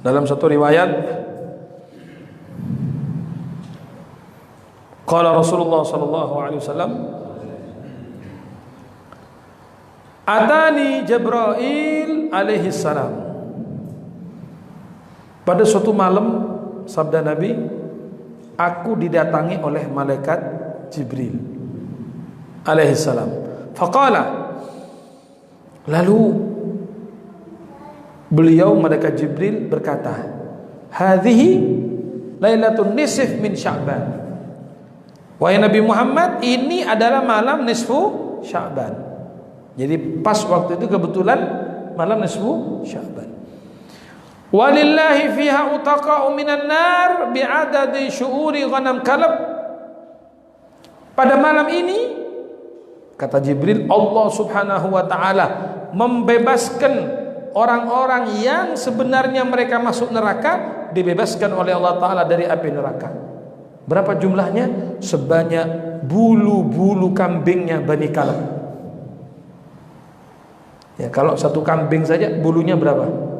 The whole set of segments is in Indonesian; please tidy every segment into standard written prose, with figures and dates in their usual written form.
Dalam satu riwayat, qala Rasulullah sallallahu alaihi wasallam, atani Jibril alaihi salam. Pada suatu malam, sabda Nabi, aku didatangi oleh malaikat Jibril alaihi salam. Faqala, lalu beliau malaikat Jibril berkata, hadhihi lailatun nisf min Sya'ban. Wahai Nabi Muhammad, ini adalah malam nisfu Sya'ban. Jadi pas waktu itu kebetulan malam nisfu Sya'ban. Walillahi fiha utaqa'u minan nar bi'adadi syu'uri ghanam kalab. Pada malam ini, kata Jibril, Allah subhanahu wa ta'ala membebaskan orang-orang yang sebenarnya mereka masuk neraka, dibebaskan oleh Allah Ta'ala dari api neraka. Berapa jumlahnya? Sebanyak bulu-bulu kambingnya Bani Kalab. Ya, kalau satu kambing saja bulunya berapa?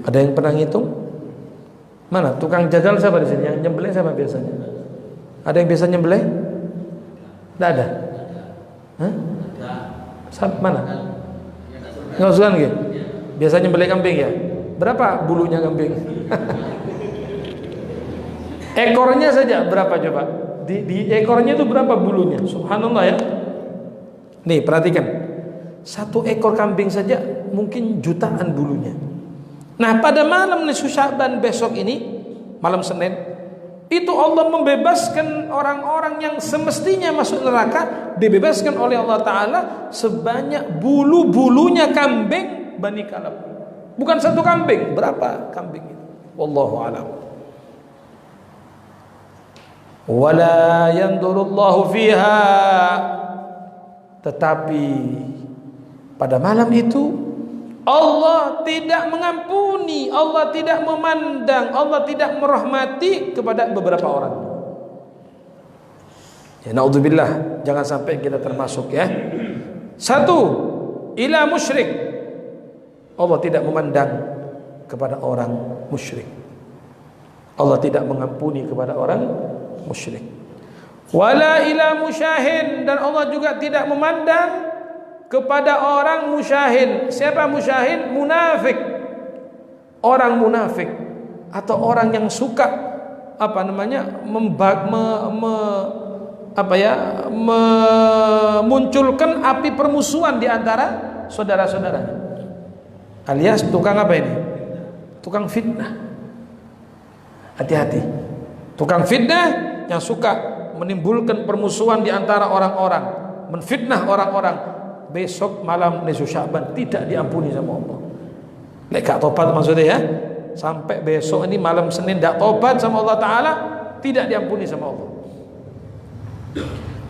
Ada yang pernah ngitung? Mana? Tukang jagal siapa di sini? Yang nyembelih siapa biasanya? Ada yang biasa nyembelih? Tidak ada? Hah? Mana? Ngasuhan gitu. Biasanya nyembelih kambing ya. Berapa bulunya kambing? Ekornya saja berapa coba? Di ekornya itu berapa bulunya? Subhanallah ya. Nih perhatikan, satu ekor kambing saja mungkin jutaan bulunya. Nah pada malam nisfu Sya'ban besok ini, malam Senin, itu Allah membebaskan orang-orang yang semestinya masuk neraka, dibebaskan oleh Allah Ta'ala sebanyak bulu-bulunya kambing Bani Kalab. Bukan satu kambing, berapa kambing itu? Wallahu a'lam. Wala yandurullahu fiha. Tetapi pada malam itu Allah tidak mengampuni, Allah tidak memandang, Allah tidak merahmati kepada beberapa orang. Ya naudzubillah, jangan sampai kita termasuk ya. Satu, ila musyrik. Allah tidak memandang kepada orang musyrik. Allah tidak mengampuni kepada orang musyrik. Wala ila musyahin, dan Allah juga tidak memandang kepada orang musyahin. Siapa musyahin? Munafik. Orang munafik atau orang yang suka memunculkan api permusuhan di antara saudara-saudara. Alias tukang apa ini? Tukang fitnah. Hati-hati. Tukang fitnah yang suka menimbulkan permusuhan di antara orang-orang, menfitnah orang-orang. Besok malam nisfu Sya'ban tidak diampuni sama Allah. Lek gak tobat maksudnya ya. Sampai besok ini malam Senin tidak tobat sama Allah Ta'ala, tidak diampuni sama Allah.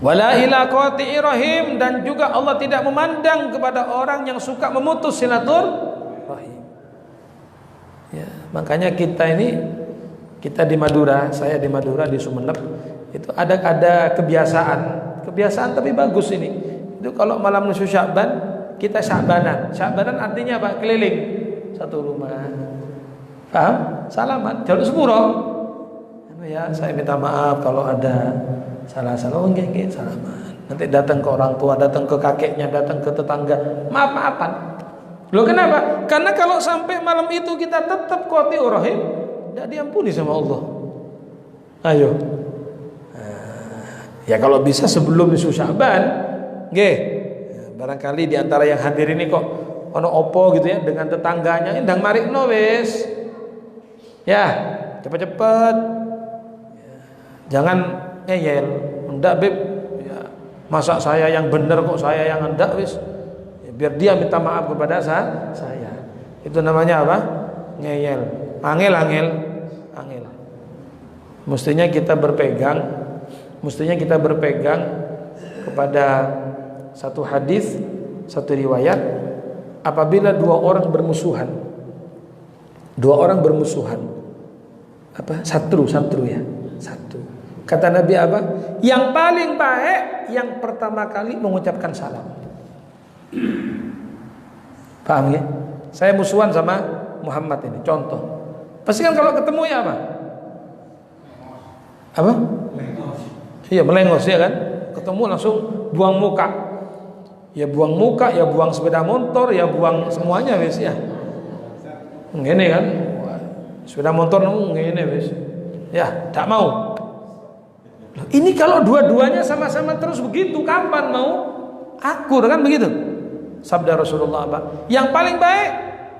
Wala ila qati'i rahim, dan juga Allah tidak memandang kepada orang yang suka memutus silaturahim. Ya, makanya kita di Madura, saya di Madura di Sumeneb, itu ada kebiasaan tapi bagus ini. Itu kalau malam nisfu Sya'ban kita Sya'banan. Sya'banan artinya apa? Keliling satu rumah. Paham? Salaman, jalur sepuro. Ya, saya minta maaf kalau ada salah-salah. Oh, nggih, salaman. Nanti datang ke orang tua, datang ke kakeknya, datang ke tetangga, maaf-maafan. Loh kenapa? Karena kalau sampai malam itu kita tetap qati'ur rahim, tidak diampuni sama Allah. Ayo. Ya kalau bisa sebelum nisfu Sya'ban. Nggih. Barangkali di antara yang hadir ini kok ono opo gitu ya dengan tetangganya, ndang marikno wis. Ya, cepet-cepet. Jangan ngeyel. Ndak Beb. Ya, masa saya yang benar kok saya yang ndak wis. Ya, biar dia minta maaf kepada saya. Itu namanya apa? Ngeyel. Angel. Mestinya kita berpegang kepada satu hadis, satu riwayat. Apabila dua orang bermusuhan, satru ya, satu. Kata Nabi apa? Yang paling baik yang pertama kali mengucapkan salam. Paham ya? Saya musuhan sama Muhammad ini contoh. Pasti kan kalau ketemu ya apa? Apa? Iya, melengos ya kan? Ketemu langsung buang muka. Ya buang muka, ya buang sepeda motor, ya buang semuanya wis ya. Ngene kan? Sepeda motor ngene wis. Ya, tak mau. Ini kalau dua-duanya sama-sama terus begitu, kapan mau akur kan begitu? Sabda Rasulullah apa? Yang paling baik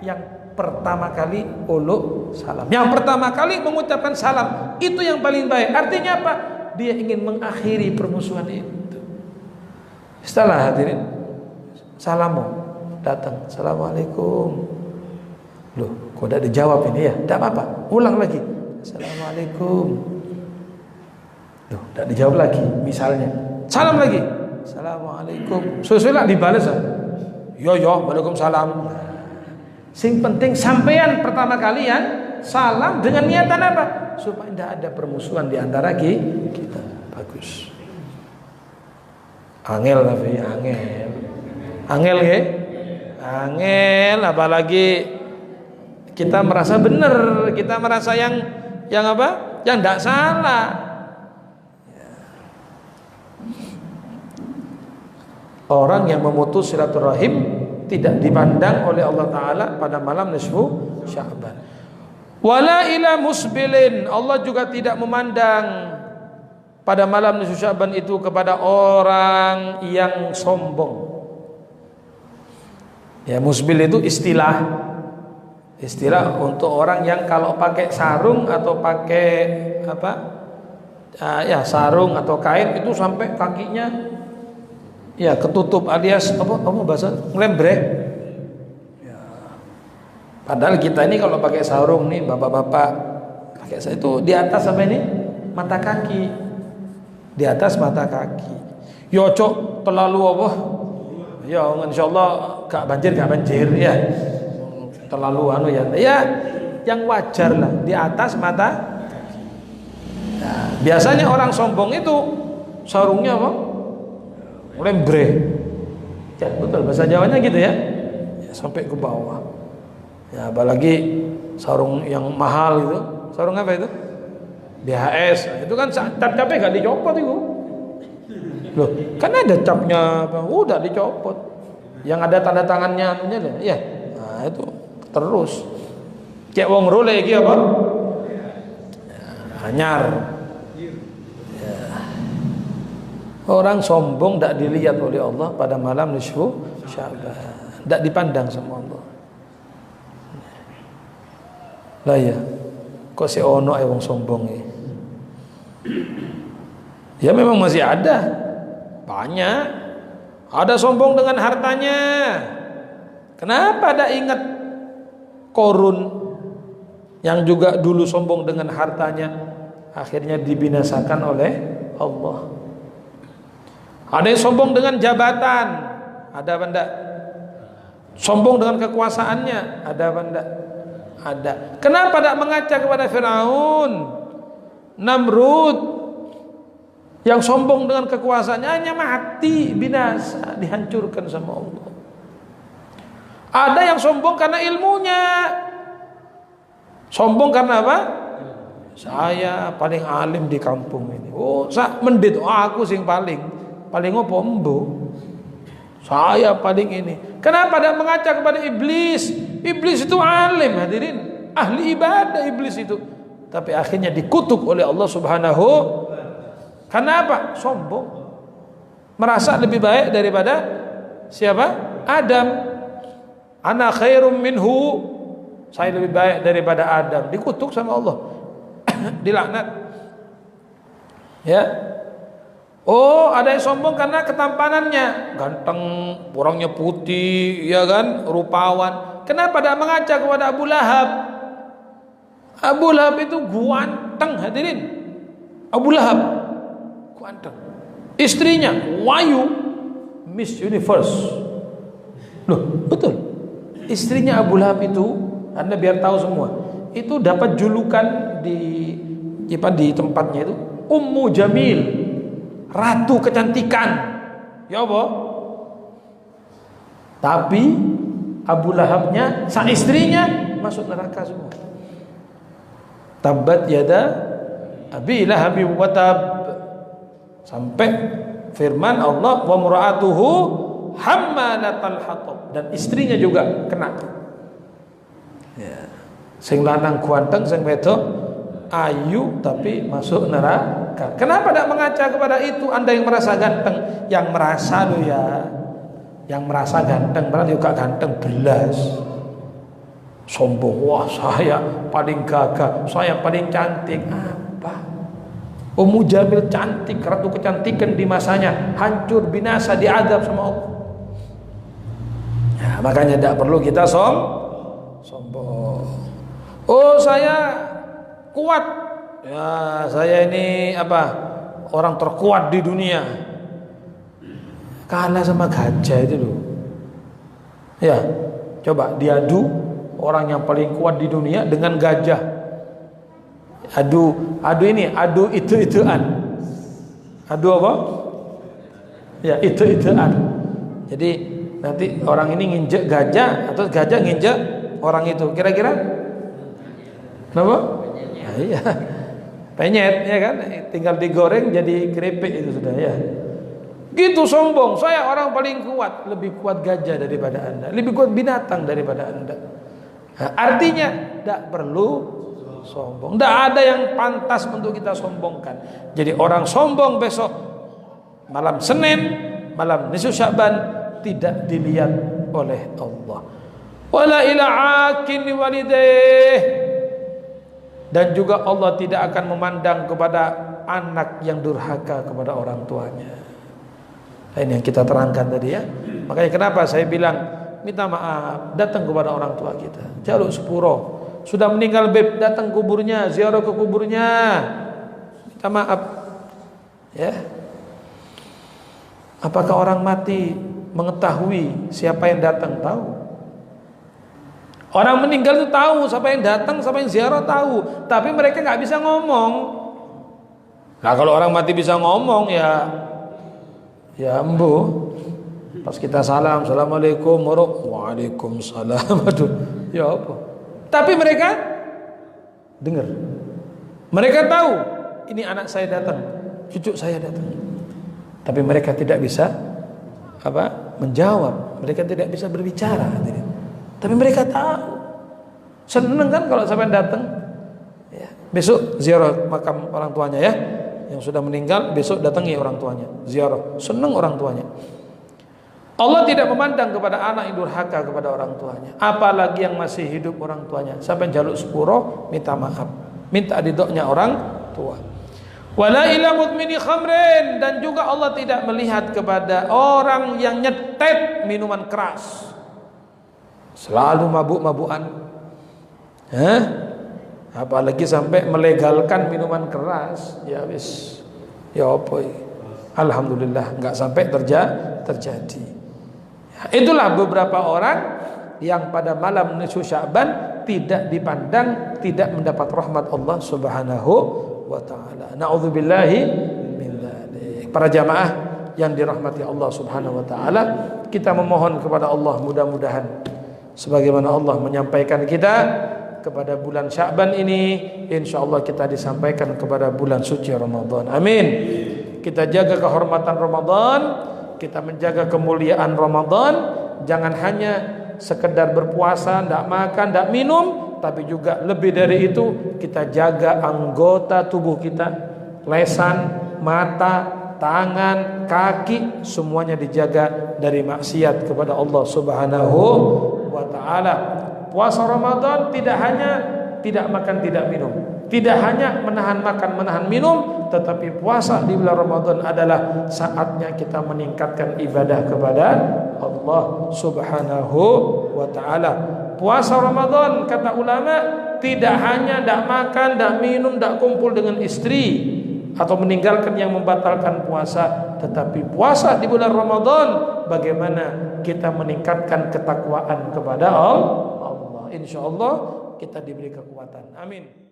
yang pertama kali uluk salam. Yang pertama kali mengucapkan salam, itu yang paling baik. Artinya apa? Dia ingin mengakhiri permusuhan itu. Setelah hadirin salamu datang, assalamualaikum. Loh, kok tidak dijawab ini ya? Tidak apa-apa, ulang lagi. Assalamualaikum. Loh, tidak dijawab lagi. Misalnya, salam lagi. Assalamualaikum. Sesudah dibalas. Yo, waalaikumsalam. Sing penting sampean pertama kalian salam dengan niatan apa? Supaya tidak ada permusuhan di antara kita. Bagus. Angel tapi angel ya. Angel apalagi kita merasa benar, kita merasa yang apa? Yang tidak salah. Orang yang memutus silaturahim tidak dipandang oleh Allah Ta'ala pada malam nisfu Sya'ban. Wala ila musbilin, Allah juga tidak memandang pada malam nisfu Sya'ban itu kepada orang yang sombong. Ya, musbil itu istilah untuk orang yang kalau pakai sarung atau pakai apa? Ya sarung atau kain itu sampai kakinya ya ketutup alias apa bahasa ngelembrek. Ya. Padahal kita ini kalau pakai sarung nih bapak-bapak pakai itu di atas apa ini mata kaki, di atas mata kaki. Yo cok terlalu apa? Ya insyaallah gak banjir ya. Terlalu ya yang wajar lah di atas mata kaki. Nah, biasanya orang sombong itu sarungnya apa? Lembre. Ya betul bahasa Jawanya gitu ya. Ya sampai ke bawah. Ya apalagi sarung yang mahal itu. Sarung apa itu? BHS. Itu kan cap-capnya gak dicopot itu. Loh, kan ada capnya apa? Udah dicopot. Yang ada tanda tangannya anunya deh. Iya. Nah, itu terus. Kayak wong role iki apa? Ya, anyar. Orang sombong tidak dilihat oleh Allah pada malam nisfu Sya'ban, tidak dipandang sama Allah. Lah ya, kok si ono wong sombong ya? Ya memang masih ada, banyak. Ada sombong dengan hartanya. Kenapa ada ingat Korun yang juga dulu sombong dengan hartanya, akhirnya dibinasakan oleh Allah. Ada yang sombong dengan jabatan, ada apa enggak? Sombong dengan kekuasaannya, ada apa enggak? Ada. Kenapa tidak mengaca kepada Firaun, Namrud, yang sombong dengan kekuasaannya hanya mati, binasa, dihancurkan sama Allah. Ada yang sombong karena ilmunya. Sombong karena apa? Saya paling alim di kampung ini. Oh, mendit, aku sing paling apa embo? Saya paling ini. Kenapa tidak mengaca kepada iblis? Iblis itu alim hadirin, ahli ibadah iblis itu. Tapi akhirnya dikutuk oleh Allah Subhanahu. Karena apa? Sombong. Merasa lebih baik daripada siapa? Adam. Ana khairum minhu. Saya lebih baik daripada Adam. Dikutuk sama Allah. Dilaknat. Ya. Oh, ada yang sombong karena ketampanannya, ganteng, orangnya putih, ya kan, rupawan. Kenapa tidak mengaca kepada Abu Lahab? Abu Lahab itu ganteng hadirin. Abu Lahab ganteng. Istrinya Wayu, Miss Universe. Loh, betul. Istrinya Abu Lahab itu, Anda biar tahu semua, itu dapat julukan di tempatnya itu Ummu Jamil, ratu kecantikan. Ya Allah. Tapi Abu Lahabnya sang istrinya masuk neraka semua. Tabbat yada abi lahabi wa tab, sampai firman Allah wa mura'atuhu hammalatal hatab, dan istrinya juga kena. Ya. Sing lanang kuanteng, sing wedok ayu tapi masuk neraka. Kenapa tidak mengaca kepada itu? Anda yang merasa ganteng, yang merasa lo ya, yang merasa ganteng, padahal juga ganteng belas. Sombong, wah saya paling gagah, saya paling cantik. Apa? Ummu Jamil cantik, ratu kecantikan di masanya, hancur binasa diadab sama Allah. Ya, makanya tidak perlu kita sombong. Oh saya kuat, ya saya ini apa, orang terkuat di dunia. Kalah sama gajah itu loh. Ya, coba diadu orang yang paling kuat di dunia dengan gajah. Adu itu-ituan. Adu apa? Ya, itu-ituan. Jadi nanti orang ini nginjek gajah atau gajah nginjek orang itu. Kira-kira? Kenapa? Nah, iya. Penyet ya kan? Tinggal digoreng jadi keripik itu sudah ya. Gitu sombong. Saya orang paling kuat, lebih kuat gajah daripada Anda, lebih kuat binatang daripada Anda. Nah, artinya tidak perlu sombong. Tidak ada yang pantas untuk kita sombongkan. Jadi orang sombong besok malam Senin, malam nisfu Sya'ban tidak dilihat oleh Allah. Wala ila akin walidayh, dan juga Allah tidak akan memandang kepada anak yang durhaka kepada orang tuanya. Ini yang kita terangkan tadi ya. Makanya kenapa saya bilang minta maaf, datang kepada orang tua kita, jaluk sepuro. Sudah meninggal beb, datang kuburnya, ziarah ke kuburnya, minta maaf ya. Apakah orang mati mengetahui siapa yang datang? Tahu. Orang meninggal itu tahu siapa yang datang, siapa yang ziarah tahu, tapi mereka nggak bisa ngomong. Nah kalau orang mati bisa ngomong ya embu. Pas kita salam, assalamualaikum warahmatullahi wabarakatuh, waalaikumsalam. Aduh, ya apa? Tapi mereka dengar, mereka tahu ini anak saya datang, cucu saya datang. Tapi mereka tidak bisa menjawab, mereka tidak bisa berbicara. Tapi mereka tahu, seneng kan kalau sampai datang. Ya. Besok ziarah makam orang tuanya ya, yang sudah meninggal besok datangi orang tuanya, ziarah, seneng orang tuanya. Allah tidak memandang kepada anak yang durhaka kepada orang tuanya, apalagi yang masih hidup orang tuanya. Sampai jaluk sepuro, minta maaf, minta ridhonya orang tua. Wala ila mudmini khamrin, dan juga Allah tidak melihat kepada orang yang nyetet minuman keras, selalu mabuk-mabukan. Apalagi sampai melegalkan minuman keras. Ya wis, ya apa? Alhamdulillah nggak sampai terjadi. Itulah beberapa orang yang pada malam nisfu Sya'ban tidak dipandang, tidak mendapat rahmat Allah Subhanahu wa taala. Nauzubillahi min dzalik. Para jamaah yang dirahmati Allah Subhanahu wa taala, kita memohon kepada Allah mudah-mudahan sebagaimana Allah menyampaikan kita kepada bulan Sya'ban ini, insyaallah kita disampaikan kepada bulan suci Ramadan. Amin. Kita jaga kehormatan Ramadan, kita menjaga kemuliaan Ramadan. Jangan hanya sekedar berpuasa, tidak makan, tidak minum, tapi juga lebih dari itu kita jaga anggota tubuh kita, lesan, mata, tangan, kaki, semuanya dijaga dari maksiat kepada Allah Subhanahu wa taala. Puasa Ramadan tidak hanya tidak makan, tidak minum, tidak hanya menahan makan, menahan minum, tetapi puasa di bulan Ramadan adalah saatnya kita meningkatkan ibadah kepada Allah Subhanahu wa taala. Puasa Ramadan kata ulama tidak hanya tidak makan, tidak minum, tidak kumpul dengan istri atau meninggalkan yang membatalkan puasa, tetapi puasa di bulan Ramadan bagaimana kita meningkatkan ketakwaan kepada Allah. Insyaallah kita diberi kekuatan. Amin.